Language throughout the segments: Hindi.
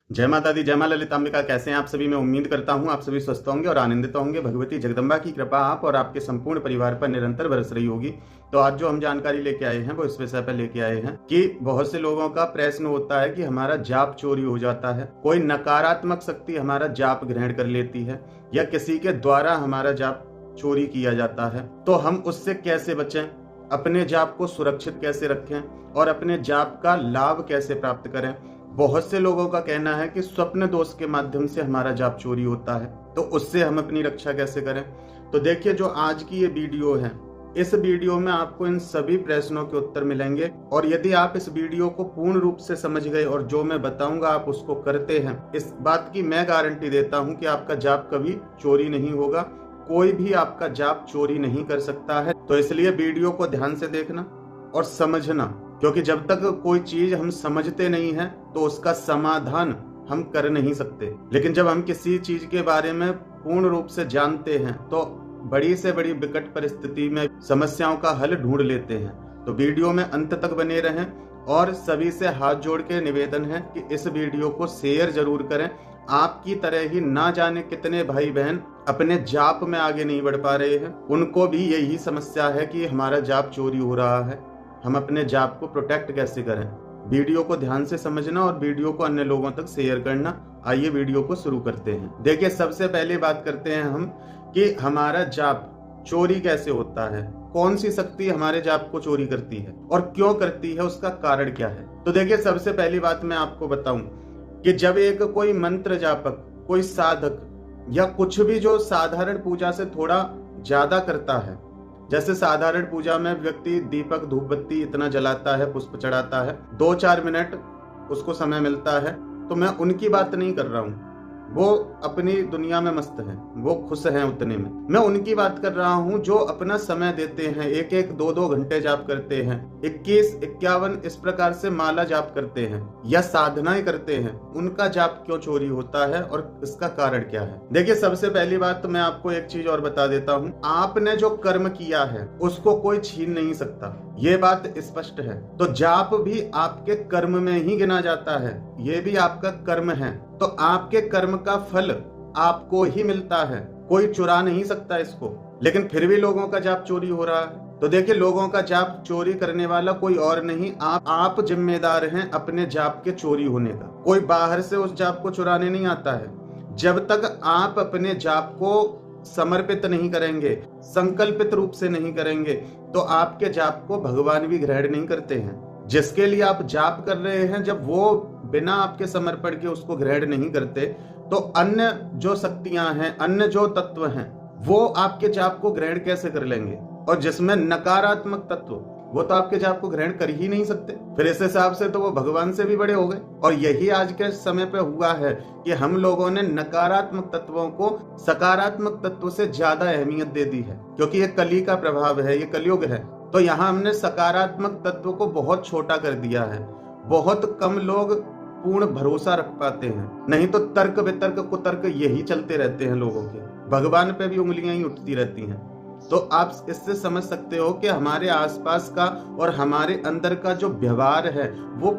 जय माता दी, जय मां ललितांबिका। कैसे हैं आप सभी? मैं उम्मीद करता हूं आप सभी स्वस्थ होंगे और आनंदित होंगे। भगवती जगदम्बा की कृपा आप और आपके संपूर्ण परिवार पर निरंतर बरस रही होगी। तो आज जो हम जानकारी लेके आए हैं वो इस विषय पर लेके आए हैं कि बहुत से लोगों का प्रश्न होता है कि हमारा जाप चोरी हो जाता है, कोई नकारात्मक शक्ति हमारा जाप ग्रहण कर लेती है या किसी के द्वारा हमारा जाप चोरी किया जाता है। तो हम उससे कैसे बचें, अपने जाप को सुरक्षित कैसे रखें और अपने जाप का लाभ कैसे प्राप्त करें। बहुत से लोगों का कहना है कि स्वप्न दोष के माध्यम से हमारा जाप चोरी होता है, तो उससे हम अपनी रक्षा कैसे करें। तो देखिए, जो आज की ये वीडियो है, इस वीडियो में आपको इन सभी प्रश्नों के उत्तर मिलेंगे और यदि आप इस वीडियो को पूर्ण रूप से समझ गए और जो मैं बताऊंगा आप उसको करते हैं, इस बात की मैं गारंटी देता हूं कि आपका जाप कभी चोरी नहीं होगा। कोई भी आपका जाप चोरी नहीं कर सकता है। तो इसलिए वीडियो को ध्यान से देखना और समझना, क्योंकि जब तक कोई चीज हम समझते नहीं हैं तो उसका समाधान हम कर नहीं सकते। लेकिन जब हम किसी चीज के बारे में पूर्ण रूप से जानते हैं तो बड़ी से बड़ी विकट परिस्थिति में समस्याओं का हल ढूंढ लेते हैं। तो वीडियो में अंत तक बने रहें और सभी से हाथ जोड़ के निवेदन है कि इस वीडियो को शेयर जरूर करें। आपकी तरह ही ना जाने कितने भाई बहन अपने जाप में आगे नहीं बढ़ पा रहे हैं, उनको भी यही समस्या है कि हमारा जाप चोरी हो रहा है। हम अपने जाप को प्रोटेक्ट कैसे करें। वीडियो को ध्यान से समझना और वीडियो को अन्य लोगों तक शेयर करना। आइए वीडियो को शुरू करते हैं। देखिए, सबसे पहले बात करते हैं हम कि हमारा जाप चोरी कैसे होता है, कौन सी शक्ति हमारे जाप को चोरी करती है और क्यों करती है, उसका कारण क्या है। तो देखिए, सबसे पहली बात मैं आपको बताऊं कि जब एक कोई मंत्र जापक, कोई साधक या कुछ भी जो साधारण पूजा से थोड़ा ज्यादा करता है, जैसे साधारण पूजा में व्यक्ति दीपक धूप बत्ती इतना जलाता है, पुष्प चढ़ाता है, 2-4 मिनट उसको समय मिलता है, तो मैं उनकी बात नहीं कर रहा हूँ। वो अपनी दुनिया में मस्त है, वो खुश हैं उतने में। मैं उनकी बात कर रहा हूँ जो अपना समय देते हैं, 1-1, 2-2 घंटे जाप करते हैं, 21-51 इस प्रकार से माला जाप करते हैं या साधनाएं करते हैं। उनका जाप क्यों चोरी होता है और इसका कारण क्या है। देखिए, सबसे पहली बात तो मैं आपको एक चीज और बता देता हूँ। आपने जो कर्म किया है उसको कोई छीन नहीं सकता, ये बात स्पष्ट है। तो जाप भी आपके कर्म में ही गिना जाता है, ये भी आपका कर्म है। तो आपके कर्म का फल आपको ही मिलता है, कोई चुरा नहीं सकता इसको। लेकिन फिर भी लोगों का जाप चोरी हो रहा है। तो देखिए, लोगों का जाप चोरी करने वाला कोई और नहीं, आप जिम्मेदार हैं अपने जाप के चोरी होने का। कोई बाहर से उस जाप को चुराने नहीं आता है। जब तक आप अपने जाप को समर्पित नहीं करेंगे, संकल्पित रूप से नहीं करेंगे, तो आपके जाप को भगवान भी ग्रहण नहीं करते हैं। जिसके लिए आप जाप कर रहे हैं, जब वो बिना आपके समर्पण के उसको ग्रहण नहीं करते, तो अन्य जो शक्तियां हैं, अन्य जो तत्व हैं, वो आपके जाप को ग्रहण कैसे कर लेंगे। और जिसमें नकारात्मक तत्व, वो तो आपके जाप को ग्रहण कर ही नहीं सकते। फिर इस हिसाब से तो वो भगवान से भी बड़े हो गए। और यही आज के समय पे हुआ है कि हम लोगों ने नकारात्मक तत्वों को सकारात्मक तत्व से ज्यादा अहमियत दे दी है, क्योंकि ये कली का प्रभाव है, ये कलयुग है। तो यहाँ हमने सकारात्मक तत्व को बहुत छोटा कर दिया है। बहुत कम लोग पूर्ण भरोसा रख पाते हैं, नहीं तो तर्क वितर्क कुतर्क यही चलते रहते हैं लोगों के। भगवान पे भी उंगलियां ही उठती रहती हैं। तो आप इससे समझ सकते हो कि हमारे आसपास का और हमारे अंदर का जो व्यवहार है वो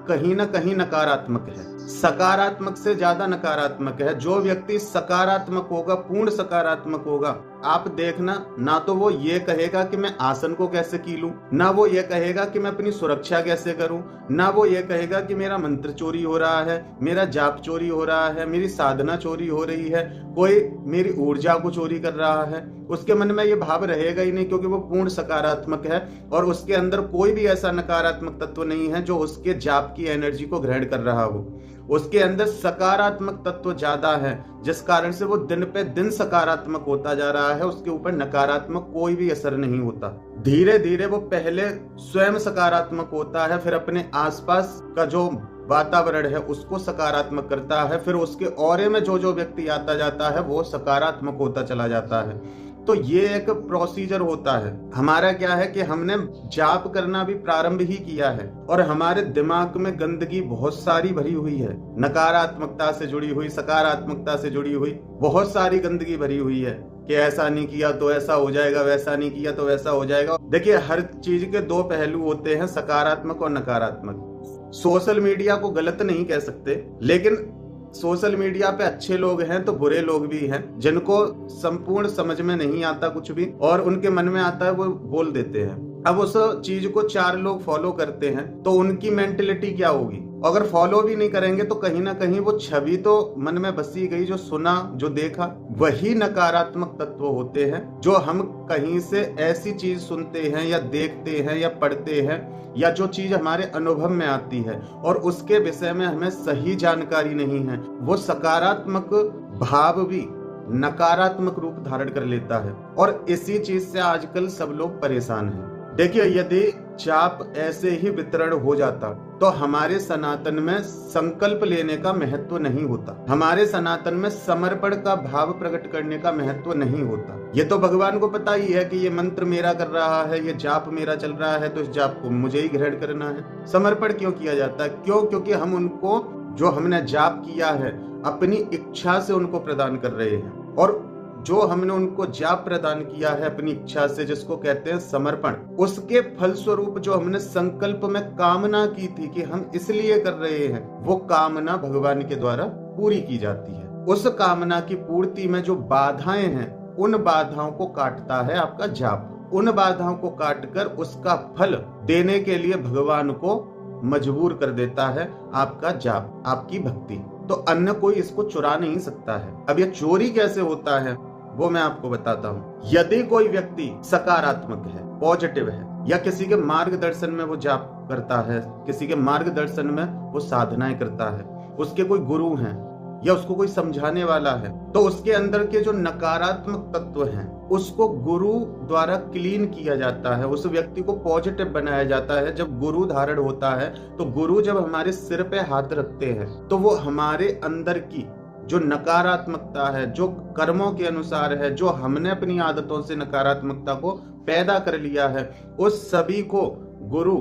कहीं ना कहीं नकारात्मक है, सकारात्मक से ज्यादा नकारात्मक है। जो व्यक्ति सकारात्मक होगा, पूर्ण सकारात्मक होगा, आप देखना, ना तो वो ये कहेगा कि मैं आसन को कैसे कीलूं, ना वो ये कहेगा कि मैं अपनी सुरक्षा कैसे करूं, ना वो ये कहेगा कि मेरा मंत्र चोरी हो रहा है, मेरा जाप चोरी हो रहा है, मेरी साधना चोरी हो रही है, कोई मेरी ऊर्जा को चोरी कर रहा है। उसके मन में ये भाव रहेगा ही नहीं, क्योंकि वो पूर्ण सकारात्मक है और उसके अंदर कोई भी ऐसा नकारात्मक तत्व नहीं है जो उसके जाप की एनर्जी को ग्रहण कर रहा हो। उसके अंदर सकारात्मक तत्व ज्यादा है, जिस कारण से वो दिन पे दिन सकारात्मक होता जा रहा है। उसके ऊपर नकारात्मक कोई भी असर नहीं होता। धीरे धीरे वो पहले स्वयं सकारात्मक होता है, फिर अपने आसपास का जो वातावरण है उसको सकारात्मक करता है, फिर उसके औरे में जो जो व्यक्ति आता जाता है वो सकारात्मक होता चला जाता है। तो ये एक प्रोसीजर होता है। हमारा क्या है कि हमने जाप करना भी प्रारंभ ही किया है और हमारे दिमाग में गंदगी बहुत सारी भरी हुई है, नकारात्मकता से जुड़ी हुई, सकारात्मकता से जुड़ी हुई बहुत सारी गंदगी भरी हुई है कि ऐसा नहीं किया तो ऐसा हो जाएगा, वैसा नहीं किया तो वैसा हो जाएगा। देखिए, हर चीज के दो पहलू होते हैं, सकारात्मक और नकारात्मक। सोशल मीडिया को गलत नहीं कह सकते, लेकिन सोशल मीडिया पे अच्छे लोग हैं तो बुरे लोग भी हैं, जिनको संपूर्ण समझ में नहीं आता कुछ भी और उनके मन में आता है वो बोल देते हैं। अब उस चीज को 4 लोग फॉलो करते हैं तो उनकी मेंटेलिटी क्या होगी। अगर फॉलो भी नहीं करेंगे तो कहीं ना कहीं वो छवि तो मन में बसी गई, जो सुना जो देखा वही नकारात्मक तत्व होते हैं। जो हम कहीं से ऐसी चीज सुनते हैं या देखते हैं या पढ़ते हैं या जो चीज हमारे अनुभव में आती है और उसके विषय में हमें सही जानकारी नहीं है, वो सकारात्मक भाव भी नकारात्मक रूप धारण कर लेता है और इसी चीज से आजकल सब लोग परेशान हैं। देखिए, यदि जाप ऐसे ही वितरण हो जाता तो हमारे सनातन में संकल्प लेने का महत्व नहीं होता, हमारे सनातन में समर्पण का भाव प्रकट करने का महत्व नहीं होता। ये तो भगवान को पता ही है कि ये मंत्र मेरा कर रहा है, ये जाप मेरा चल रहा है, तो इस जाप को मुझे ही ग्रहण करना है। समर्पण क्यों किया जाता है? क्यों? क्योंकि हम उनको जो हमने जाप किया है अपनी इच्छा से उनको प्रदान कर रहे हैं, और जो हमने उनको जाप प्रदान किया है अपनी इच्छा से, जिसको कहते हैं समर्पण, उसके फलस्वरूप जो हमने संकल्प में कामना की थी कि हम इसलिए कर रहे हैं, वो कामना भगवान के द्वारा पूरी की जाती है। उस कामना की पूर्ति में जो बाधाएं हैं, उन बाधाओं को काटता है आपका जाप। उन बाधाओं को काटकर उसका फल देने के लिए भगवान को मजबूर कर देता है आपका जाप, आपकी भक्ति। तो अन्य कोई इसको चुरा नहीं सकता है। अब ये चोरी कैसे होता है वो मैं आपको बताता हूँ। यदि कोई व्यक्ति सकारात्मक है, पॉजिटिव है, या किसी के मार्गदर्शन में वो जाप करता है, किसी के मार्गदर्शन में वो साधनाएं करता है, उसके कोई गुरु हैं या उसको कोई समझाने वाला है, तो उसके अंदर के जो नकारात्मक तत्व हैं उसको गुरु द्वारा क्लीन किया जाता है, उस व्यक्ति को पॉजिटिव बनाया जाता है। जब गुरु धारण होता है तो गुरु जब हमारे सिर पे हाथ रखते हैं तो वो हमारे अंदर की जो नकारात्मकता है, जो कर्मों के अनुसार है, जो हमने अपनी आदतों से नकारात्मकता को पैदा कर लिया है, उस सभी को गुरु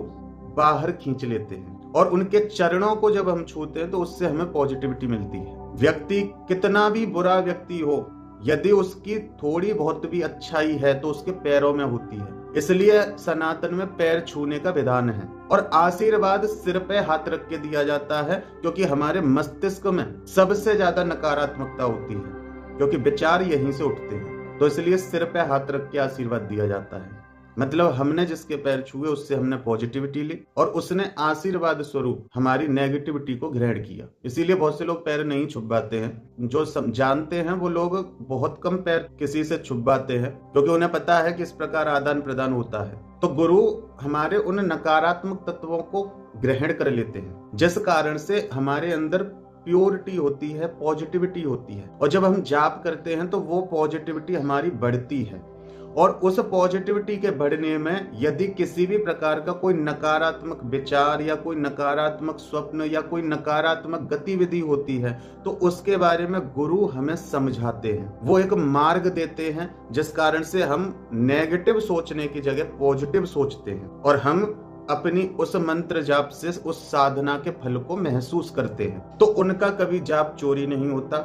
बाहर खींच लेते हैं और उनके चरणों को जब हम छूते हैं तो उससे हमें पॉजिटिविटी मिलती है। व्यक्ति कितना भी बुरा व्यक्ति हो, यदि उसकी थोड़ी बहुत भी अच्छाई है तो उसके पैरों में होती है। इसलिए सनातन में पैर छूने का विधान है और आशीर्वाद सिर पे हाथ रख के दिया जाता है, क्योंकि हमारे मस्तिष्क में सबसे ज्यादा नकारात्मकता होती है, क्योंकि विचार यहीं से उठते हैं। तो इसलिए सिर पे हाथ रख के आशीर्वाद दिया जाता है। मतलब हमने जिसके पैर छुए उससे हमने पॉजिटिविटी ली और उसने आशीर्वाद स्वरूप हमारी नेगेटिविटी को ग्रहण किया। इसीलिए बहुत से लोग पैर नहीं छुपाते हैं। जो जानते हैं वो लोग बहुत कम पैर किसी से छुपाते हैं, क्योंकि उन्हें पता है कि इस प्रकार आदान प्रदान होता है। तो गुरु हमारे उन नकारात्मक तत्वों को ग्रहण कर लेते हैं, जिस कारण से हमारे अंदर प्योरिटी होती है, पॉजिटिविटी होती है। और जब हम जाप करते हैं तो वो पॉजिटिविटी हमारी बढ़ती है और उस पॉजिटिविटी के बढ़ने में यदि किसी भी प्रकार का कोई नकारात्मक विचार या कोई नकारात्मक स्वप्न या कोई नकारात्मक गतिविधि होती है तो उसके बारे में गुरु हमें समझाते हैं, वो एक मार्ग देते हैं, जिस कारण से हम नेगेटिव सोचने की जगह पॉजिटिव सोचते हैं और हम अपनी उस मंत्र जाप से उस साधना के फल को महसूस करते हैं। तो उनका कभी जाप चोरी नहीं होता।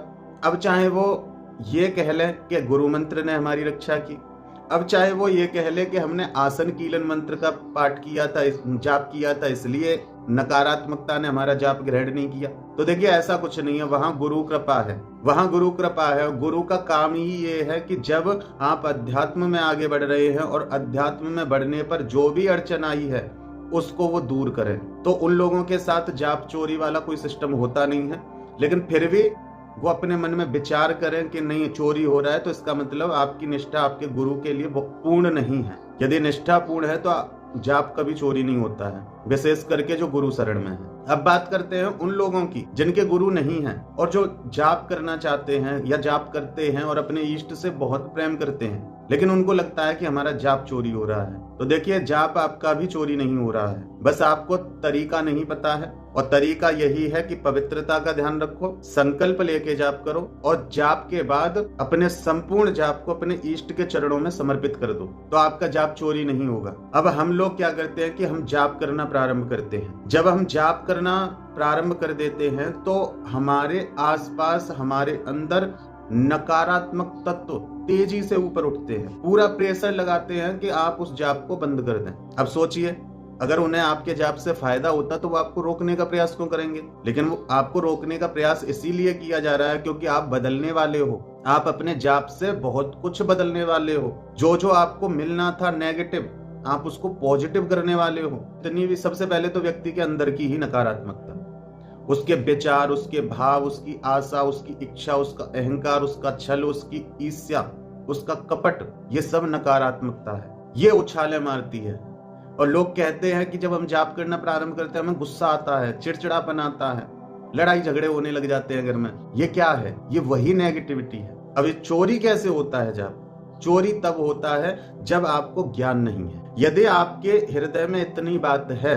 अब चाहे वो ये कह लें कि गुरु मंत्र ने हमारी रक्षा की, अब चाहे वो ये कह ले कि हमने आसन कीलन मंत्र का पाठ किया था, जाप किया था, इसलिए नकारात्मकता ने हमारा जाप ग्रहण नहीं किया। तो देखिए, ऐसा कुछ नहीं है। वहां गुरु कृपा है, वहां गुरु कृपा है। गुरु का काम ही ये है कि जब आप अध्यात्म में आगे बढ़ रहे हैं और अध्यात्म में बढ़ने पर जो भी अड़चन आई है उसको वो दूर करें। तो उन लोगों के साथ जाप चोरी वाला कोई सिस्टम होता नहीं है, लेकिन फिर भी वो अपने मन में विचार करें कि नहीं चोरी हो रहा है तो इसका मतलब आपकी निष्ठा आपके गुरु के लिए वो पूर्ण नहीं है। यदि निष्ठा पूर्ण है तो जाप कभी चोरी नहीं होता है, विशेष करके जो गुरु शरण में है। अब बात करते हैं उन लोगों की जिनके गुरु नहीं है और जो जाप करना चाहते हैं या जाप करते हैं और अपने इष्ट से बहुत प्रेम करते हैं, लेकिन उनको लगता है कि हमारा जाप चोरी हो रहा है। तो देखिए, जाप आपका भी चोरी नहीं हो रहा है, बस आपको तरीका नहीं पता है। और तरीका यही है कि पवित्रता का ध्यान रखो, संकल्प लेके जाप करो और जाप के बाद अपने संपूर्ण जाप को अपने इष्ट के चरणों में समर्पित कर दो, तो आपका जाप चोरी नहीं होगा। अब हम लोग क्या करते हैं कि हम जाप करना प्रारंभ करते हैं। जब हम जाप करना प्रारंभ कर देते हैं तो हमारे आसपास, हमारे अंदर नकारात्मक तत्व तेजी से ऊपर उठते हैं, पूरा प्रेशर लगाते हैं कि आप उस जाप को बंद कर दें। अब सोचिए, अगर उन्हें आपके जाप से फायदा होता तो वो आपको रोकने का प्रयास क्यों करेंगे? लेकिन वो आपको रोकने का प्रयास इसीलिए किया जा रहा है क्योंकि आप बदलने वाले हो। आप अपने जाप से बहुत कुछ बदलने वाले हो। जो जो आपको मिलना था नेगेटिव, आप उसको पॉजिटिव करने वाले हो। इतनी भी सबसे पहले तो व्यक्ति के अंदर की ही नकारात्मकता, उसके विचार, उसके भाव, उसकी आशा, उसकी इच्छा, उसका अहंकार, उसका छल, उसकी ईर्ष्या, उसका कपट, ये सब नकारात्मकता है। ये उछाले मारती है। और लोग कहते हैं कि जब हम जाप करना प्रारंभ करते हैं हमें गुस्सा आता है, चिड़चिड़ापन आता है, लड़ाई झगड़े होने लग जाते हैं घर में। ये क्या है? ये वही नेगेटिविटी है। अब ये चोरी कैसे होता है जाप? चोरी तब होता है जब आपको ज्ञान नहीं है। यदि आपके हृदय में इतनी बात है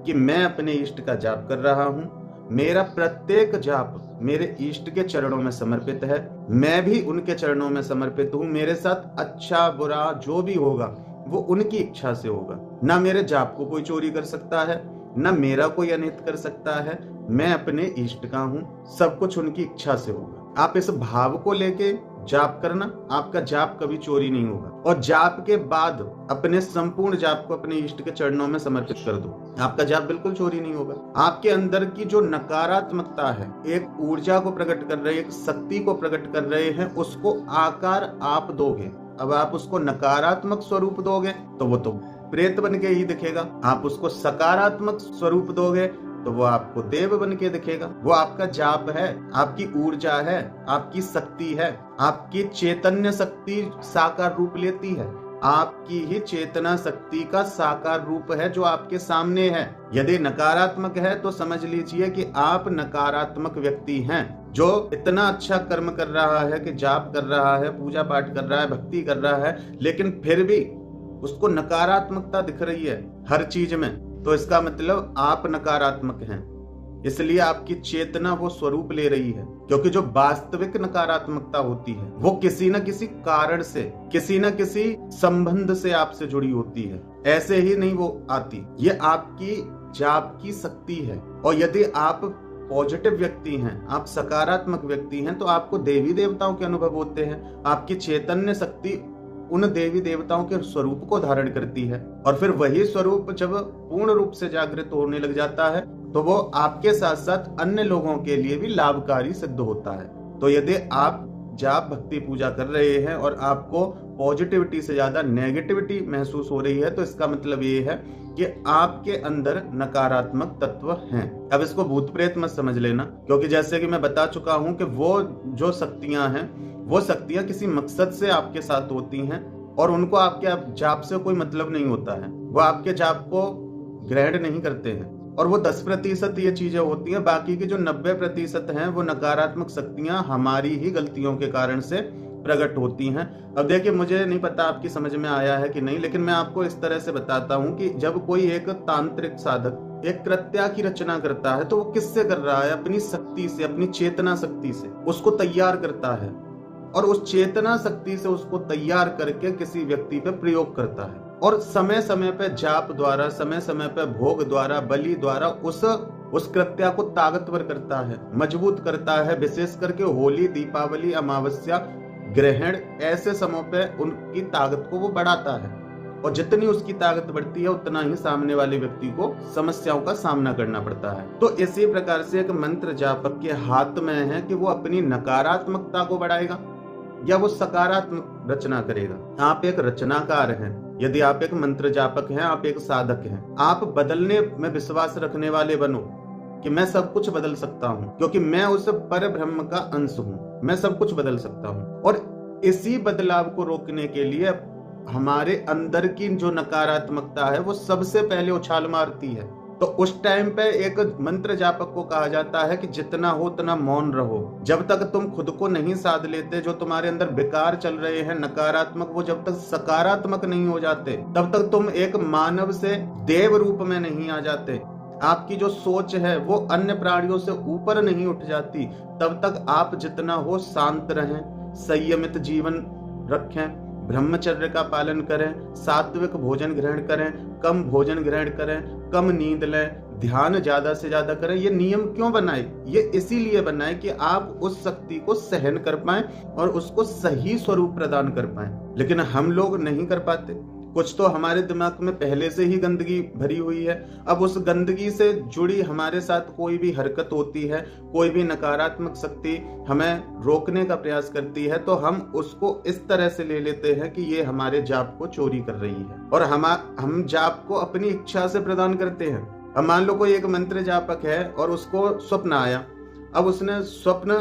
कि मैं अपने इष्ट का जाप कर रहा हूं, मेरा प्रत्येक जाप मेरे इष्ट के चरणों में समर्पित है, मैं भी उनके चरणों में समर्पित हूं, मेरे साथ अच्छा बुरा जो भी होगा वो उनकी इच्छा से होगा। ना मेरे जाप को कोई चोरी कर सकता है, ना मेरा कोई अनित कर सकता है, मैं अपने इष्ट का हूं, सब कुछ उनकी इच्छा से होगा। आप इस भाव को लेके जाप करना, आपका जाप कभी चोरी नहीं होगा। और जाप के बाद अपने संपूर्ण जाप को अपने इष्ट के चरणों में समर्पित कर दो, आपका जाप बिल्कुल चोरी नहीं होगा। आपके अंदर की जो नकारात्मकता है, एक ऊर्जा को प्रकट कर रहे, एक शक्ति को प्रकट कर रहे हैं, उसको आकार आप दोगे। अब आप उसको नकारात्मक स्वरूप दोगे तो वो तो प्रेत बन के ही दिखेगा। आप उसको सकारात्मक स्वरूप दोगे तो वो आपको देव बन के दिखेगा। वो आपका जाप है, आपकी ऊर्जा है, आपकी शक्ति है, आपकी चैतन्य शक्ति साकार रूप लेती है। आपकी ही चेतना शक्ति का साकार रूप है जो आपके सामने है। यदि नकारात्मक है तो समझ लीजिए कि आप नकारात्मक व्यक्ति हैं। जो इतना अच्छा कर्म कर रहा है कि जाप कर रहा है, पूजा पाठ कर रहा है, भक्ति कर रहा है, लेकिन फिर भी उसको नकारात्मकता दिख रही है हर चीज में, तो इसका मतलब आप नकारात्मक हैं। इसलिए आपकी चेतना वो स्वरूप ले रही है। क्योंकि जो वास्तविक नकारात्मकता होती है वो किसी न किसी कारण से, किसी न किसी संबंध से आपसे जुड़ी होती है, ऐसे ही नहीं वो आती। ये आपकी जाप की शक्ति है। और यदि आप पॉजिटिव व्यक्ति हैं, आप सकारात्मक व्यक्ति हैं, तो आपको देवी देवताओं के अनुभव होते हैं। आपकी चैतन्य शक्ति उन देवी देवताओं के स्वरूप को धारण करती है। और फिर वही स्वरूप जब पूर्ण रूप से जागृत होने लग जाता है तो वो आपके साथ साथ अन्य लोगों के लिए भी लाभकारी सिद्ध होता है। तो यदि आप जाप भक्ति पूजा कर रहे हैं और आपको पॉजिटिविटी से ज्यादा नेगेटिविटी महसूस हो रही है, तो इसका मतलब ये है कि आपके अंदर नकारात्मक तत्व हैं। अब इसको भूत प्रेत मत समझ लेना, क्योंकि जैसे कि मैं बता चुका हूं कि वो जो शक्तियां हैं, वो शक्तियां किसी मकसद से आपके साथ होती हैं और उनको आपके जाप से कोई मतलब नहीं होता है। वो आपके जाप को ग्रहण नहीं करते हैं। और वो 10% ये चीजें होती हैं, बाकी की जो 90% हैं वो नकारात्मक शक्तियां हमारी ही गलतियों के कारण से प्रकट होती हैं। अब देखिए, मुझे नहीं पता आपकी समझ में आया है कि नहीं, लेकिन मैं आपको इस तरह से बताता हूं कि जब कोई एक तांत्रिक साधक एक कृत्या की रचना करता है तो वो किससे कर रहा है? अपनी शक्ति से, अपनी चेतना शक्ति से उसको तैयार करता है और उस चेतना शक्ति से उसको तैयार करके किसी व्यक्ति पे प्रयोग करता है। और समय समय पे जाप द्वारा, समय समय पे भोग द्वारा, बलि द्वारा उस कृत्या को ताकतवर करता है, मजबूत करता है। विशेष करके होली, दीपावली, अमावस्या, ग्रहण, ऐसे समय पे उनकी ताकत को वो बढ़ाता है। और जितनी उसकी ताकत बढ़ती है उतना ही सामने वाले व्यक्ति को समस्याओं का सामना करना पड़ता है। तो इसी प्रकार से एक मंत्र जापक के हाथ में है कि वो अपनी नकारात्मकता को बढ़ाएगा या वो सकारात्मक रचना करेगा। आप एक रचनाकार हैं। यदि आप एक मंत्र जापक हैं, आप एक साधक हैं, आप बदलने में विश्वास रखने वाले बनो कि मैं सब कुछ बदल सकता हूं, क्योंकि मैं उस पर ब्रह्म का अंश हूं, मैं सब कुछ बदल सकता हूं। और इसी बदलाव को रोकने के लिए हमारे अंदर की जो नकारात्मकता है वो सबसे पहले उछाल मारती है। तो उस टाइम पे एक मंत्र जापक को कहा जाता है कि जितना हो उतना मौन रहो। जब तक तुम खुद को नहीं साध लेते, जो तुम्हारे अंदर विकार चल रहे हैं नकारात्मक, वो जब तक सकारात्मक नहीं हो जाते, तब तक तुम एक मानव से देव रूप में नहीं आ जाते, आपकी जो सोच है वो अन्य प्राणियों से ऊपर नहीं उठ जाती, तब तक आप जितना हो शांत रहें, संयमित जीवन रखें, ब्रह्मचर्य का पालन करें, सात्विक भोजन ग्रहण करें, कम भोजन ग्रहण करें, कम नींद लें, ध्यान ज्यादा से ज्यादा करें। ये नियम क्यों बनाए? ये इसीलिए बनाए कि आप उस शक्ति को सहन कर पाएं और उसको सही स्वरूप प्रदान कर पाएं। लेकिन हम लोग नहीं कर पाते। कुछ तो हमारे दिमाग में पहले से ही गंदगी भरी हुई है। अब उस गंदगी से जुड़ी हमारे साथ कोई भी हरकत होती है, कोई भी नकारात्मक शक्ति हमें रोकने का प्रयास करती है, तो हम उसको इस तरह से ले लेते हैं कि ये हमारे जाप को चोरी कर रही है और हम जाप को अपनी इच्छा से प्रदान करते हैं। अब मान लो कोई एक मंत्र जापक है और उसको स्वप्न आया। अब उसने स्वप्न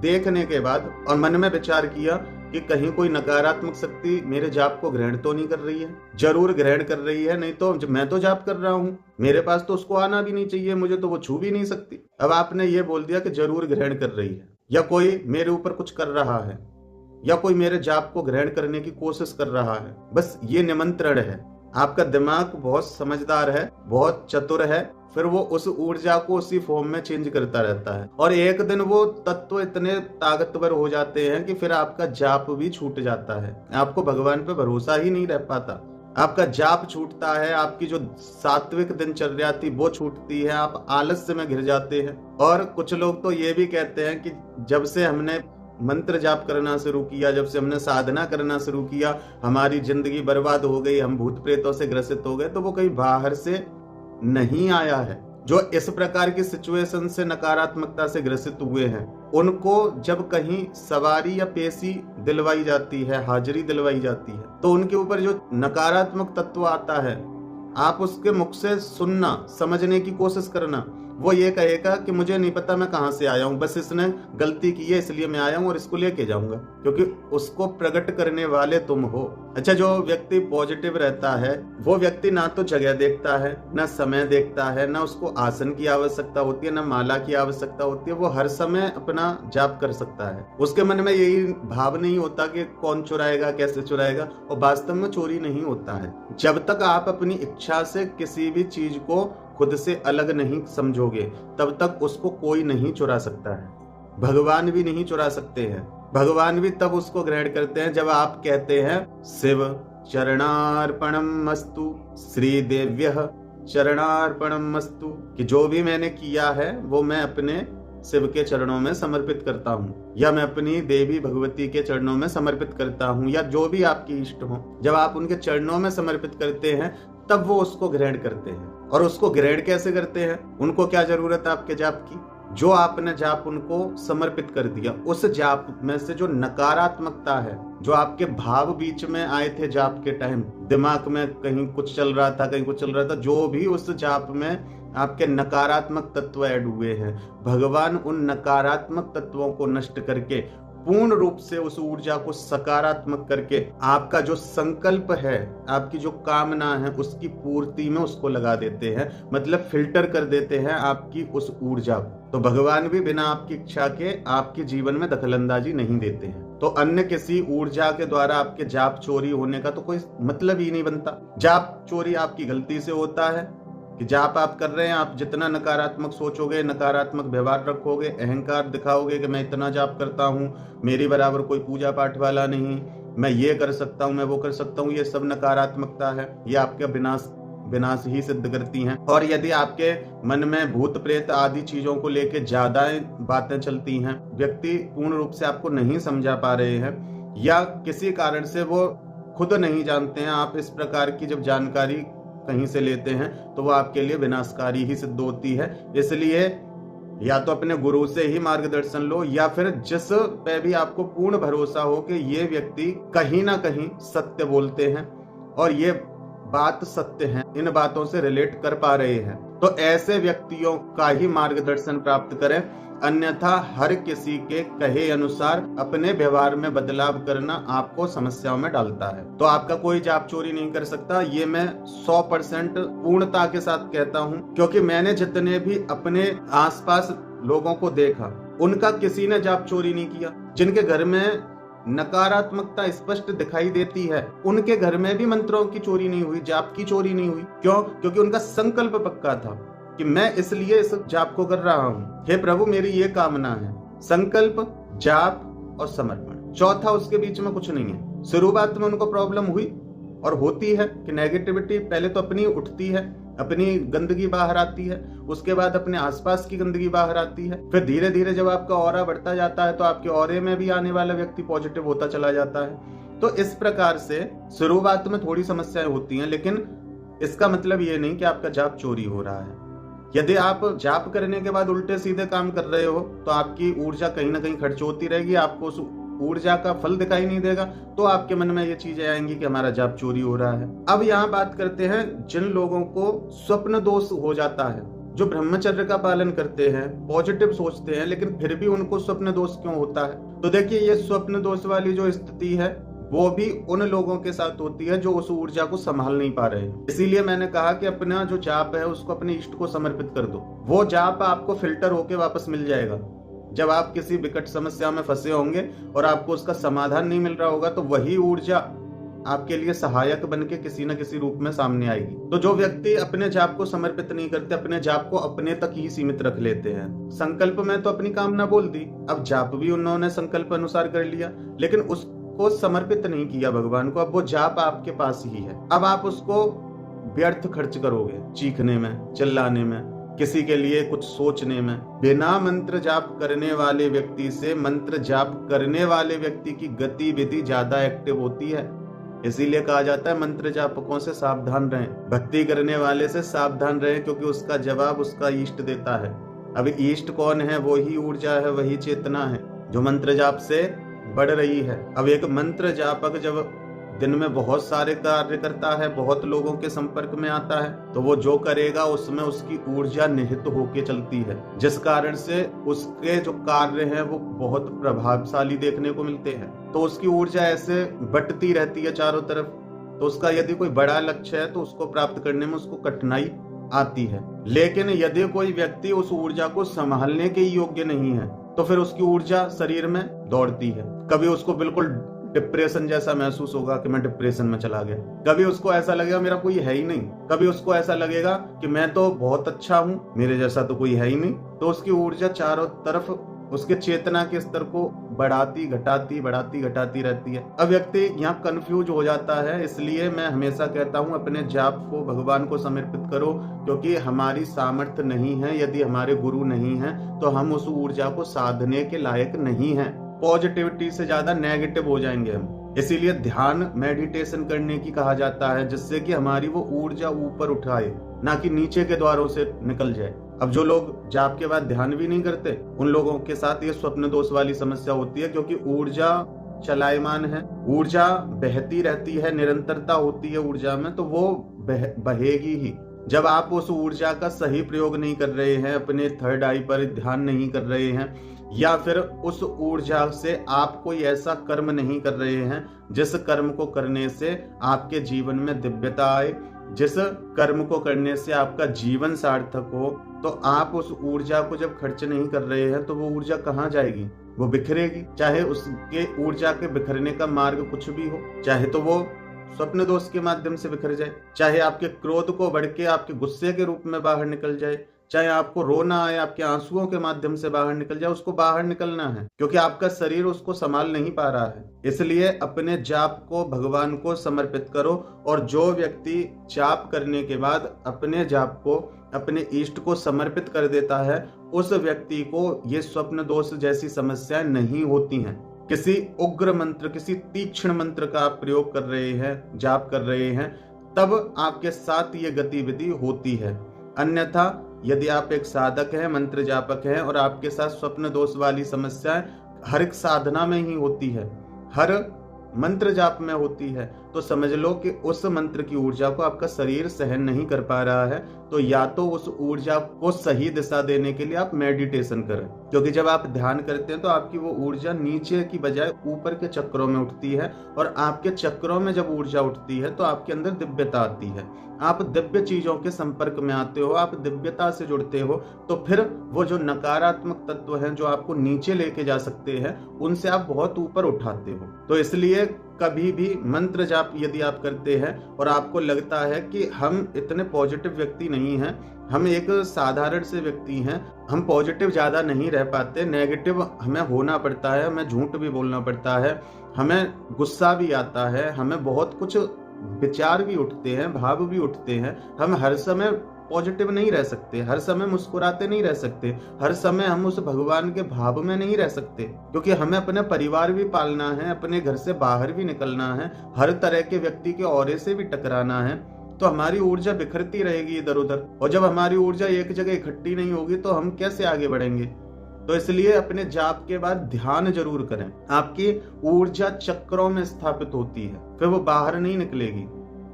देखने के बाद और मन में विचार किया कि कहीं कोई नकारात्मक शक्ति मेरे जाप को ग्रहण तो नहीं कर रही है। जरूर ग्रहण कर रही है, नहीं तो मैं तो जाप कर रहा हूँ, मेरे पास तो उसको आना भी नहीं चाहिए, मुझे तो वो छू भी नहीं सकती। अब आपने ये बोल दिया कि जरूर ग्रहण कर रही है, या कोई मेरे ऊपर कुछ कर रहा है, या कोई मेरे जाप को ग्रहण करने की कोशिश कर रहा है। बस ये निमंत्रण है। आपका दिमाग बहुत समझदार है, बहुत चतुर है, फिर वो उस ऊर्जा को उसी फॉर्म में चेंज करता रहता है और एक दिन वो तत्व इतने ताकतवर हो जाते हैं कि फिर आपका जाप भी छूट जाता है। आपको भगवान पे भरोसा ही नहीं रह पाता, आपका जाप छूटता है, आपकी जो सात्विक दिनचर्या थी वो छूटती है, आप आलस्य में घिर जाते हैं। और कुछ लोग तो ये भी कहते हैं कि जब से हमने मंत्र जाप करना शुरू किया, जब से हमने साधना करना शुरू किया, हमारी जिंदगी बर्बाद हो गई, हम भूत प्रेतों से ग्रसित हो गए। तो वो कहीं बाहर से नहीं आया है। जो इस प्रकार की सिचुएशन से नकारात्मकता से ग्रसित हुए हैं, उनको जब कहीं सवारी या पेशी दिलवाई जाती है, हाजिरी दिलवाई जाती है, तो उनके ऊपर जो नकारात्मक तत्व आता है, आप उसके मुख से सुनना, समझने की कोशिश करना। वो ये कहेगा कि मुझे नहीं पता मैं कहां से आया हूं, बस इसने गलती की है इसलिए मैं आया हूं और इसको लेके जाऊंगा, क्योंकि उसको प्रकट करने वाले तुम हो। अच्छा, जो व्यक्ति पॉजिटिव रहता है वो व्यक्ति ना तो जगह देखता है, ना समय देखता है, ना उसको आसन की आवश्यकता होती है, ना माला की आवश्यकता होती है। वो हर समय अपना जाप कर सकता है। उसके मन में यही भाव नहीं होता कि कौन चुराएगा, कैसे चुराएगा, और वास्तव में चोरी नहीं होता है। जब तक आप अपनी इच्छा से किसी भी चीज को खुद से अलग नहीं समझोगे, तब तक उसको कोई नहीं चुरा सकता है। भगवान भी नहीं चुरा सकते हैं। भगवान भी तब उसको ग्रहण करते हैं जब आप कहते हैं शिव चरणार्पणम अस्तु, श्री देव्यः चरणार्पणम अस्तु, कि जो भी मैंने किया है वो मैं अपने शिव के चरणों में समर्पित करता हूँ, या मैं अपनी देवी भगवती के चरणों में समर्पित करता हूँ, या जो भी आपकी इष्ट हो। जब आप उनके चरणों में समर्पित करते हैं तब वो उसको ग्रहण करते हैं। और उसको ग्रहण कैसे करते हैं? उनको क्या जरूरत है आपके जाप की? जो आपने जाप उनको समर्पित कर दिया, उस जाप में से जो नकारात्मकता है, जो आपके भाव बीच में आए थे जाप के टाइम, दिमाग में कहीं कुछ चल रहा था, कहीं कुछ चल रहा था, जो भी उस जाप में आपके नकारात्मक तत्व ऐड हुए हैं, भगवान उन नकारात्मक तत्वों को नष्ट करके पूर्ण रूप से उस ऊर्जा को सकारात्मक करके आपका जो संकल्प है, आपकी जो कामना है, उसकी पूर्ति में उसको लगा देते हैं। मतलब फिल्टर कर देते हैं आपकी उस ऊर्जा को। तो भगवान भी बिना आपकी इच्छा के आपके जीवन में दखलंदाजी नहीं देते हैं। तो अन्य किसी ऊर्जा के द्वारा आपके जाप चोरी होने का तो कोई मतलब ही नहीं बनता। जाप चोरी आपकी गलती से होता है कि जाप आप कर रहे हैं, आप जितना नकारात्मक सोचोगे, नकारात्मक व्यवहार रखोगे, अहंकार दिखाओगे कि मैं इतना जाप करता हूँ, मेरी बराबर कोई पूजा पाठ वाला नहीं, मैं ये कर सकता हूँ, मैं वो कर सकता हूँ, ये सब नकारात्मकता है। ये आपका विनाश ही सिद्ध करती हैं। और यदि आपके मन में भूत प्रेत आदि चीजों को लेके ज्यादा बातें चलती हैं, व्यक्ति पूर्ण रूप से आपको नहीं समझा पा रहे हैं, या किसी कारण से वो खुद नहीं जानते हैं, आप इस प्रकार की जब जानकारी कहीं से लेते हैं तो वो आपके लिए विनाशकारी ही सिद्ध होती है। इसलिए या तो अपने गुरु से ही मार्गदर्शन लो, या फिर जिस पे भी आपको पूर्ण भरोसा हो कि ये व्यक्ति कहीं ना कहीं सत्य बोलते हैं और ये बात सत्य है, इन बातों से रिलेट कर पा रहे हैं, तो ऐसे व्यक्तियों का ही मार्गदर्शन प्राप्त करें। अन्यथा हर किसी के कहे अनुसार अपने व्यवहार में बदलाव करना आपको समस्याओं में डालता है। तो आपका कोई जाप चोरी नहीं कर सकता, ये मैं 100% पूर्णता के साथ कहता हूँ, क्योंकि मैंने जितने भी अपने आसपास लोगों को देखा, उनका किसी ने जाप चोरी नहीं किया। जिनके घर में नकारात्मकता स्पष्ट दिखाई देती है, उनके घर में भी मंत्रों की चोरी नहीं हुई, जाप की चोरी नहीं हुई। क्यों? क्योंकि उनका संकल्प पक्का था कि मैं इसलिए इस जाप को कर रहा हूँ, हे प्रभु मेरी ये कामना है। संकल्प, जाप और समर्पण, चौथा उसके बीच में कुछ नहीं है। शुरुआत में उनको प्रॉब्लम हुई और होती है कि नेगेटिविटी पहले तो अपनी उठती है, अपनी गंदगी बाहर आती है, उसके बाद अपने आसपास की गंदगी बाहर आती है, फिर धीरे धीरे जब आपका ऑरा बढ़ता जाता है तो आपके ऑरे में भी आने वाला व्यक्ति पॉजिटिव होता चला जाता है। तो इस प्रकार से शुरुआत में थोड़ी समस्याएं होती हैं, लेकिन इसका मतलब ये नहीं कि आपका जाप चोरी हो रहा है। यदि आप जाप करने के बाद उल्टे सीधे काम कर रहे हो तो आपकी ऊर्जा कहीं ना कहीं खर्च होती रहेगी, आपको उस ऊर्जा का फल दिखाई नहीं देगा, तो आपके मन में ये चीजें आएंगी कि हमारा जाप चोरी हो रहा है। अब यहाँ बात करते हैं जिन लोगों को स्वप्न दोष हो जाता है, जो ब्रह्मचर्य का पालन करते हैं, पॉजिटिव सोचते हैं, लेकिन फिर भी उनको स्वप्न दोष क्यों होता है। तो देखिए, ये स्वप्न दोष वाली जो स्थिति है वो भी उन लोगों के साथ होती है जो उस ऊर्जा को संभाल नहीं पा रहे हैं। इसीलिए मैंने कहा कि अपना जो जाप है उसको अपने इष्ट को समर्पित कर दो। वो जाप आपको फिल्टर होके वापस मिल जाएगा। जब आप किसी विकट समस्या में फंसे होंगे और आपको उसका समाधान नहीं मिल रहा होगा, तो वही ऊर्जा आपके लिए सहायक बन के किसी न किसी रूप में सामने आएगी। तो जो व्यक्ति अपने जाप को समर्पित नहीं करते, अपने जाप को अपने तक ही सीमित रख लेते हैं, संकल्प में तो अपनी कामना बोल दी, अब जाप भी उन्होंने संकल्प अनुसार कर लिया, लेकिन उसको समर्पित नहीं किया भगवान को। अब वो जाप आपके पास ही है, अब आप उसको व्यर्थ खर्च करोगे, चीखने में, चिल्लाने में, किसी के लिए कुछ सोचने में। बिना मंत्र जाप करने वाले व्यक्ति से मंत्र जाप करने वाले व्यक्ति की गतिविधि ज्यादा एक्टिव होती है। इसीलिए कहा जाता है मंत्र जापकों से सावधान रहें, भक्ति करने वाले से सावधान रहें, क्योंकि उसका जवाब उसका इष्ट देता है। अब इष्ट कौन है? वो ही ऊर्जा है, वही चेतना है जो मंत्र जाप से बढ़ रही है। अब एक मंत्र जापक जब दिन में बहुत सारे कार्य करता है, बहुत लोगों के संपर्क में आता है, तो वो जो करेगा उसमें उसकी ऊर्जा निहित होके चलती है, जिस कारण से उसके जो कार्य हैं वो बहुत प्रभावशाली देखने को मिलते हैं। तो उसकी ऊर्जा ऐसे बटती रहती है चारों तरफ। तो उसका यदि कोई बड़ा लक्ष्य है तो उसको प्राप्त करने में उसको कठिनाई आती है। लेकिन यदि कोई व्यक्ति उस ऊर्जा को संभालने के योग्य नहीं है, तो फिर उसकी ऊर्जा शरीर में दौड़ती है। कभी उसको बिल्कुल डिप्रेशन जैसा महसूस होगा कि मैं डिप्रेशन में चला गया, कभी उसको ऐसा लगेगा मेरा कोई है ही नहीं, कभी उसको ऐसा लगेगा कि मैं तो बहुत अच्छा हूं, मेरे जैसा तो कोई है ही नहीं। तो उसकी ऊर्जा चारों तरफ उसके चेतना के स्तर को बढ़ाती घटाती रहती है। अब व्यक्ति यहाँ कंफ्यूज हो जाता है। इसलिए मैं हमेशा कहता हूँ अपने जाप को भगवान को समर्पित करो, क्योंकि हमारी सामर्थ्य नहीं है, यदि हमारे गुरु नहीं है तो हम उस ऊर्जा को साधने के लायक नहीं है। पॉजिटिविटी से ज्यादा नेगेटिव हो जाएंगे हम। इसीलिए ध्यान मेडिटेशन करने की कहा जाता है, जिससे कि हमारी वो ऊर्जा ऊपर उठाए, ना कि नीचे के द्वारों से निकल जाए। अब जो लोग जाप के बाद ध्यान भी नहीं करते, उन लोगों के साथ ये स्वप्न दोष वाली समस्या होती है, क्योंकि ऊर्जा चलायमान है, ऊर्जा बहती रहती है, निरंतरता होती है ऊर्जा में, तो वो बहेगी ही। जब आप उस ऊर्जा का सही प्रयोग नहीं कर रहे हैं, अपने थर्ड आई पर ध्यान नहीं कर रहे हैं, या फिर उस ऊर्जा से आप कोई ऐसा कर्म नहीं कर रहे हैं जिस कर्म को करने से आपके जीवन में दिव्यता आए, जिस कर्म को करने से आपका जीवन सार्थक हो, तो आप उस ऊर्जा को जब खर्च नहीं कर रहे हैं तो वो ऊर्जा कहाँ जाएगी? वो बिखरेगी। चाहे उसके ऊर्जा के बिखरने का मार्ग कुछ भी हो, चाहे तो वो स्वप्न दोष के माध्यम से बिखर जाए, चाहे आपके क्रोध को बढ़ के आपके गुस्से के रूप में बाहर निकल जाए, चाहे आपको रोना आए आपके आंसुओं के माध्यम से बाहर निकल जाए, उसको बाहर निकलना है, क्योंकि आपका शरीर उसको संभाल नहीं पा रहा है। इसलिए अपने जाप को भगवान को समर्पित करो। और जो व्यक्ति जाप करने के बाद अपने जाप को अपने इष्ट को समर्पित कर देता है, उस व्यक्ति को ये स्वप्न दोष जैसी समस्याएं नहीं होती हैं। किसी उग्र मंत्र, किसी तीक्ष्ण मंत्र का आप प्रयोग कर रहे हैं, जाप कर रहे हैं, तब आपके साथ ये गतिविधि होती है। अन्यथा यदि आप एक साधक हैं, मंत्र जापक हैं, और आपके साथ स्वप्न दोष वाली समस्याएं हर एक साधना में ही होती है, हर मंत्र जाप में होती है, तो समझ लो कि उस मंत्र की ऊर्जा को आपका शरीर सहन नहीं कर पा रहा है। तो या तो उस ऊर्जा को सही दिशा देने के लिए आप मेडिटेशन करें, क्योंकि जब आप ध्यान करते हैं तो आपकी वो ऊर्जा नीचे की बजाय ऊपर के चक्रों में उठती है, और आपके चक्रों में जब ऊर्जा उठती है तो आपके अंदर दिव्यता आती है, आप दिव्य चीजों के संपर्क में आते हो, आप दिव्यता से जुड़ते हो। तो फिर वो जो नकारात्मक तत्व हैं जो आपको नीचे लेके जा सकते हैं, उनसे आप बहुत ऊपर उठाते हो। तो इसलिए कभी भी मंत्र जाप यदि आप करते हैं और आपको लगता है कि हम इतने पॉजिटिव व्यक्ति नहीं हैं, हम एक साधारण से व्यक्ति हैं, हम पॉजिटिव ज्यादा नहीं रह पाते, नेगेटिव हमें होना पड़ता है, हमें झूठ भी बोलना पड़ता है, हमें गुस्सा भी आता है, हमें बहुत कुछ विचार भी उठते हैं, भाव भी उठते हैं, हम हर समय पॉजिटिव नहीं रह सकते, हर समय मुस्कुराते नहीं रह सकते, हर समय हम उस भगवान के भाव में नहीं रह सकते, क्योंकि हमें अपने परिवार भी पालना है, अपने घर से बाहर भी निकलना है, हर तरह के व्यक्ति के ऑरे से भी टकराना है। तो हमारी ऊर्जा बिखरती रहेगी इधर उधर, और जब हमारी ऊर्जा एक जगह इकट्ठी नहीं होगी तो हम कैसे आगे बढ़ेंगे। तो इसलिए अपने जाप के बाद ध्यान जरूर करें। आपकी ऊर्जा चक्रों में स्थापित होती है, फिर वो बाहर नहीं निकलेगी,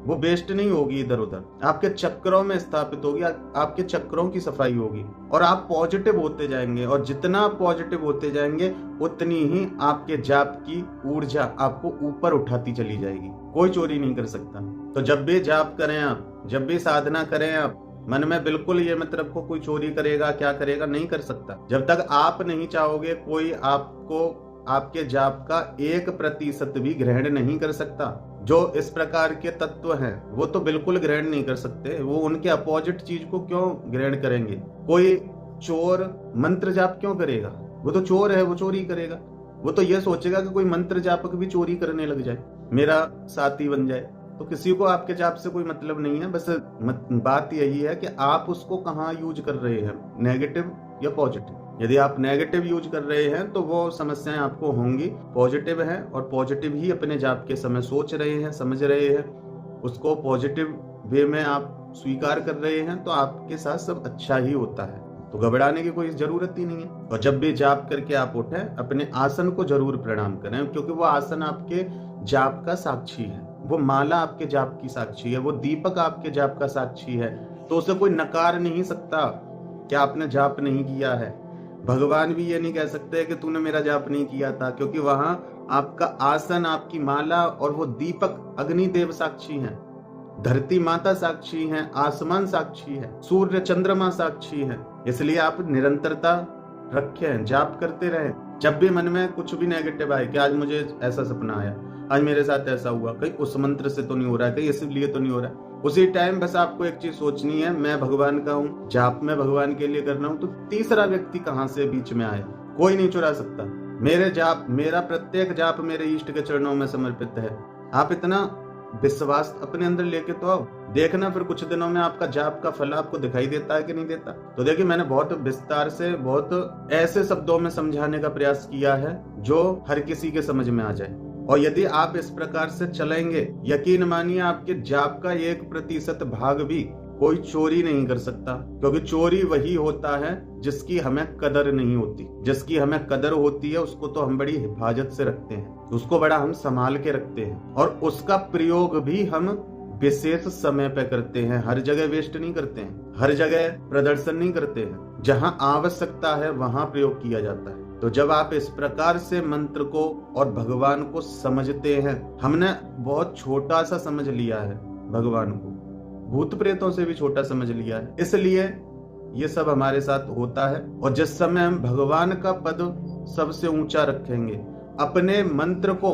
वो वेस्ट नहीं होगी इधर उधर, आपके चक्रों में स्थापित होगी, आपके चक्रों की सफाई होगी और आप पॉजिटिव होते जाएंगे। और जितना आप पॉजिटिव होते जाएंगे उतनी ही आपके जाप की ऊर्जा आपको ऊपर उठाती चली जाएगी। कोई चोरी नहीं कर सकता। तो जब भी जाप करें आप, जब भी साधना करें आप, मन में बिल्कुल ये मत रखो कोई चोरी करेगा, क्या करेगा, नहीं कर सकता। जब तक आप नहीं चाहोगे कोई आपको आपके जाप का 1% भी ग्रहण नहीं कर सकता। जो इस प्रकार के तत्व हैं वो तो बिल्कुल ग्रहण नहीं कर सकते, वो उनके अपोजिट चीज को क्यों ग्रहण करेंगे। कोई चोर मंत्र जाप क्यों करेगा, वो तो चोर है, वो चोरी करेगा। वो तो ये सोचेगा कि कोई मंत्र जापक भी चोरी करने लग जाए, मेरा साथी बन जाए। तो किसी को आपके जाप से कोई मतलब नहीं है। बस बात यही है कि आप उसको कहाँ यूज कर रहे हैं, नेगेटिव या पॉजिटिव। यदि आप नेगेटिव यूज कर रहे हैं तो वो समस्याएं आपको होंगी। पॉजिटिव है और पॉजिटिव ही अपने जाप के समय सोच रहे हैं, समझ रहे हैं, उसको पॉजिटिव वे में आप स्वीकार कर रहे हैं, तो आपके साथ सब अच्छा ही होता है। तो घबराने की कोई जरूरत ही नहीं है। और जब भी जाप करके आप उठे, अपने आसन को जरूर प्रणाम करें, क्योंकि वो आसन आपके जाप का साक्षी है, वो माला आपके जाप की साक्षी है, वो दीपक आपके जाप का साक्षी है। तो उसे कोई नकार नहीं सकता कि आपने जाप नहीं किया है। भगवान भी ये नहीं कह सकते कि तूने मेरा जाप नहीं किया था, क्योंकि वहां आपका आसन, आपकी माला और वो दीपक अग्निदेव साक्षी हैं, धरती माता साक्षी हैं, आसमान साक्षी है, सूर्य चंद्रमा साक्षी है। इसलिए आप निरंतरता रखें, जाप करते रहें। जब भी मन में कुछ भी नेगेटिव आए कि आज मुझे ऐसा सपना आया, आज मेरे साथ ऐसा हुआ, कहीं उस मंत्र से तो नहीं हो रहा है, कहीं इसलिए तो नहीं हो रहा है, उसी टाइम बस आपको एक चीज सोचनी है, मैं भगवान का हूँ, जाप मैं भगवान के लिए कर रहा हूँ। तो तीसरा व्यक्ति कहाँ से बीच में आया, कोई नहीं चुरा सकता। मेरे जाप, मेरा प्रत्येक जाप मेरे इष्ट के चरणों में समर्पित है। आप इतना विश्वास अपने अंदर लेके तो आओ, देखना फिर कुछ दिनों में आपका जाप का फल आपको दिखाई देता है कि नहीं देता। तो देखिए, मैंने बहुत विस्तार से, बहुत ऐसे शब्दों में समझाने का प्रयास किया है जो हर किसी के समझ में आ जाए। और यदि आप इस प्रकार से चलेंगे, यकीन मानिए आपके जाप का 1% भाग भी कोई चोरी नहीं कर सकता। क्योंकि चोरी वही होता है जिसकी हमें कदर नहीं होती। जिसकी हमें कदर होती है उसको तो हम बड़ी हिफाजत से रखते हैं, उसको बड़ा हम संभाल के रखते हैं, और उसका प्रयोग भी हम विशेष समय पे करते हैं। हर जगह वेस्ट नहीं करते हैं, हर जगह प्रदर्शन नहीं करते हैं। जहां आवश्यकता है वहां प्रयोग किया जाता है। तो जब आप इस प्रकार से मंत्र को और भगवान को समझते हैं, हमने बहुत छोटा सा समझ लिया है भगवान को, भूत प्रेतों से भी छोटा समझ लिया है, इसलिए ये सब हमारे साथ होता है। और जिस समय हम भगवान का पद सबसे ऊंचा रखेंगे, अपने मंत्र को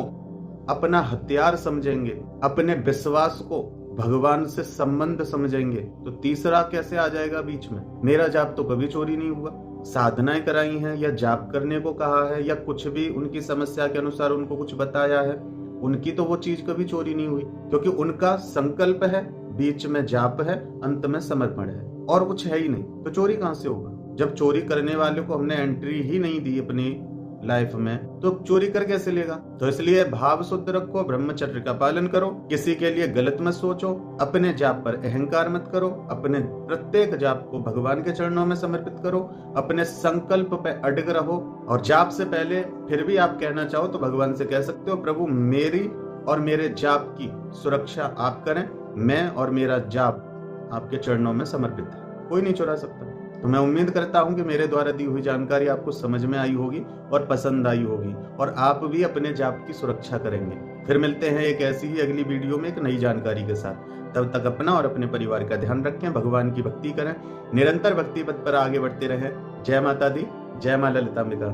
अपना हथियार समझेंगे, अपने विश्वास को भगवान से संबंध समझेंगे, तो तीसरा कैसे आ जाएगा बीच में। मेरा जाप तो कभी चोरी नहीं हुआ, साधनाएं कराई हैं या जाप करने को कहा है या कुछ भी उनकी समस्या के अनुसार उनको कुछ बताया है, उनकी तो वो चीज कभी चोरी नहीं हुई, क्योंकि उनका संकल्प है, बीच में जाप है, अंत में समर्पण है, और कुछ है ही नहीं। तो चोरी कहां से होगा जब चोरी करने वाले को हमने एंट्री ही नहीं दी अपनी लाइफ में, तो चोरी कर कैसे लेगा। तो इसलिए भाव शुद्ध रखो, ब्रह्मचर्य का पालन करो, किसी के लिए गलत मत सोचो, अपने जाप पर अहंकार मत करो, अपने प्रत्येक जाप को भगवान के चरणों में समर्पित करो, अपने संकल्प पे अड़ग रहो। और जाप से पहले फिर भी आप कहना चाहो तो भगवान से कह सकते हो, प्रभु मेरी और मेरे जाप की सुरक्षा आप करें, मैं और मेरा जाप आपके चरणों में समर्पित है, कोई नहीं चुरा सकता। तो मैं उम्मीद करता हूं कि मेरे द्वारा दी हुई जानकारी आपको समझ में आई होगी और पसंद आई होगी, और आप भी अपने जाप की सुरक्षा करेंगे। फिर मिलते हैं एक ऐसी ही अगली वीडियो में एक नई जानकारी के साथ। तब तक अपना और अपने परिवार का ध्यान रखें, भगवान की भक्ति करें, निरंतर भक्ति पथ पर आगे बढ़ते रहें। जय माता दी, जय मां ललिताम्बिका।